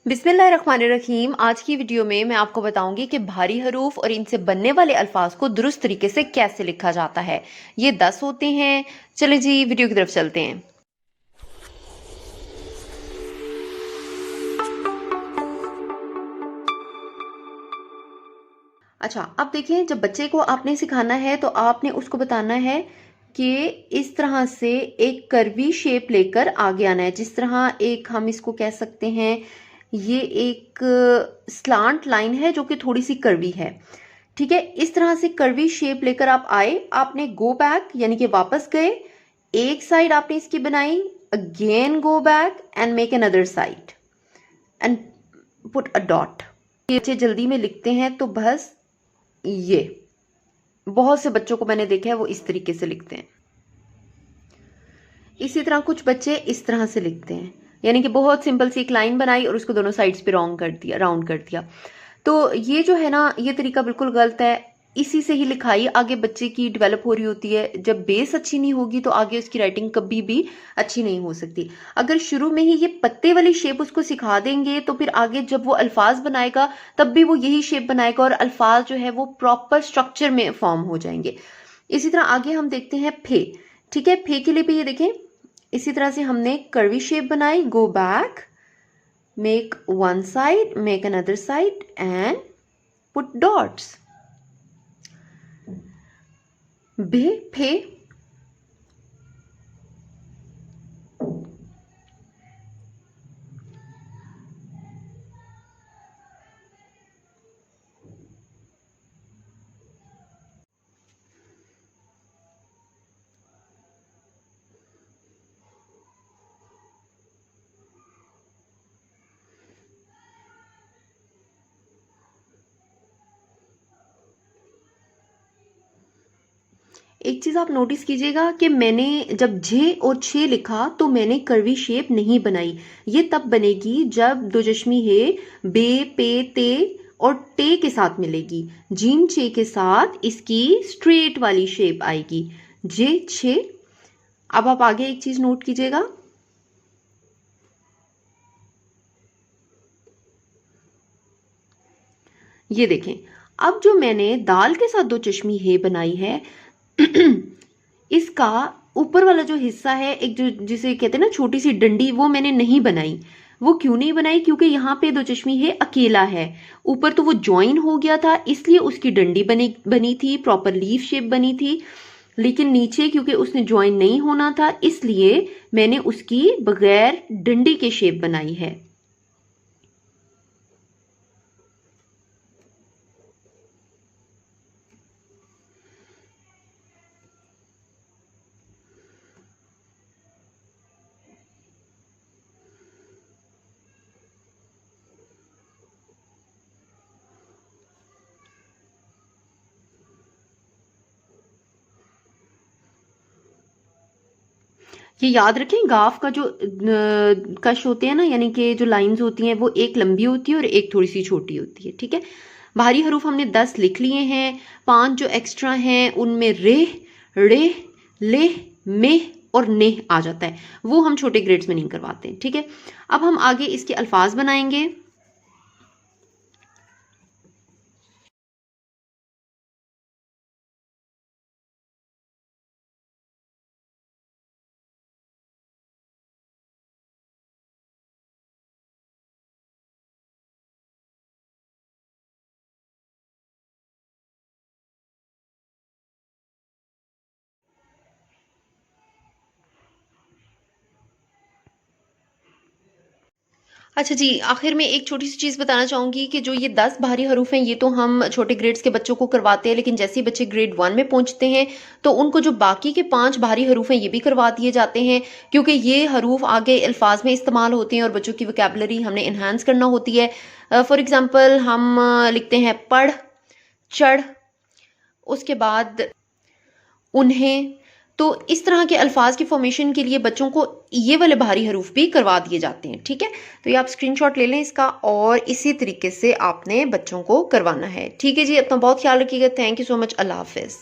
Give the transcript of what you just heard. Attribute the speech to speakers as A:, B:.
A: बिस्मिल्लाहिर्रहमानिर्रहीम। आज की वीडियो में मैं आपको बताऊंगी कि भारी हरूफ और इनसे बनने वाले अल्फाज को दुरुस्त तरीके से कैसे लिखा जाता है। ये 10 होते हैं। चलें जी वीडियो की तरफ चलते हैं। अच्छा, अब देखें, जब बच्चे को आपने सिखाना है तो आपने उसको बताना है कि इस तरह से एक कर्वी शेप लेकर आगे आना है। जिस तरह एक हम इसको कह सकते हैं, ये एक स्लांट लाइन है जो कि थोड़ी सी कर्वी है। ठीक है, इस तरह से कर्वी शेप लेकर आप आए, आपने गो बैक यानी कि वापस गए, एक साइड आपने इसकी बनाई, again go back and make another side and put a dot. ये बच्चे जल्दी में लिखते हैं तो बस ये बहुत से बच्चों को मैंने देखा है वो इस तरीके से लिखते हैं। इसी तरह कुछ बच्चे इस तरह से लिखते हैं, यानी कि बहुत सिंपल सी एक लाइन बनाई और उसको दोनों साइड्स पे राउंड कर दिया। तो ये जो है ना, ये तरीका बिल्कुल गलत है। इसी से ही लिखाई आगे बच्चे की डेवलप हो रही होती है। जब बेस अच्छी नहीं होगी तो आगे उसकी राइटिंग कभी भी अच्छी नहीं हो सकती। अगर शुरू में ही ये पत्ते वाली शेप उसको सिखा देंगे तो फिर आगे जब वो अल्फाज बनाएगा तब भी वो यही शेप बनाएगा और अल्फाज जो है वो प्रॉपर स्ट्रक्चर में फॉर्म हो जाएंगे। इसी तरह आगे हम देखते हैं फे। ठीक है, फे के लिए भी ये देखें, इसी तरह से हमने कर्वी शेप बनाई, go back, make one side, make another side and put dots. Be, pay. एक चीज आप नोटिस कीजिएगा कि मैंने जब जे और छे लिखा तो मैंने कर्वी शेप नहीं बनाई। ये तब बनेगी जब दो चश्मी है बे, पे, ते और टे के साथ मिलेगी। जीम चे के साथ इसकी स्ट्रेट वाली शेप आएगी, जे छे। अब आप आगे एक चीज नोट कीजिएगा, ये देखें, अब जो मैंने दाल के साथ दो चश्मी है बनाई है इसका ऊपर वाला जो हिस्सा है, एक जो जिसे कहते हैं ना छोटी सी डंडी, वो मैंने नहीं बनाई। वो क्यों नहीं बनाई? क्योंकि यहाँ पे दो चश्मी है अकेला है, ऊपर तो वो ज्वाइन हो गया था इसलिए उसकी डंडी बनी थी, प्रॉपर लीफ शेप बनी थी। लेकिन नीचे क्योंकि उसने ज्वाइन नहीं होना था इसलिए मैंने उसकी बगैर डंडी के शेप बनाई है। ये याद रखें, गाफ का जो कश होते हैं ना, यानी कि जो लाइंस होती हैं वो एक लंबी होती है और एक थोड़ी सी छोटी होती है। ठीक है, भारी हरूफ हमने 10 लिख लिए हैं। 5 जो एक्स्ट्रा हैं उनमें रे, रे, ले, में और नेह आ जाता है, वो हम छोटे ग्रेड्स में नहीं करवाते। ठीक है, अब हम आगे इसके अल्फाज बनाएंगे। अच्छा जी, आखिर में एक छोटी सी चीज़ बताना चाहूँगी कि जो ये 10 भारी हरूफ हैं ये तो हम छोटे ग्रेड्स के बच्चों को करवाते हैं, लेकिन जैसे ही बच्चे ग्रेड 1 में पहुँचते हैं तो उनको जो बाकी के 5 भारी हरूफ हैं ये भी करवा दिए जाते हैं, क्योंकि ये हरूफ आगे अल्फाज में इस्तेमाल होते हैं और बच्चों की वोकैबुलरी हमने इन्हांस करना होती है। फॉर एग्ज़ाम्पल हम लिखते हैं पढ़, चढ़, उसके बाद उन्हें। तो इस तरह के अल्फाज की फॉर्मेशन के लिए बच्चों को ये वाले भारी हरूफ भी करवा दिए जाते हैं। ठीक है, तो ये आप स्क्रीनशॉट ले लें इसका और इसी तरीके से आपने बच्चों को करवाना है। ठीक है जी, अपना बहुत ख्याल रखिएगा। Thank you so much. अल्लाह हाफिज़।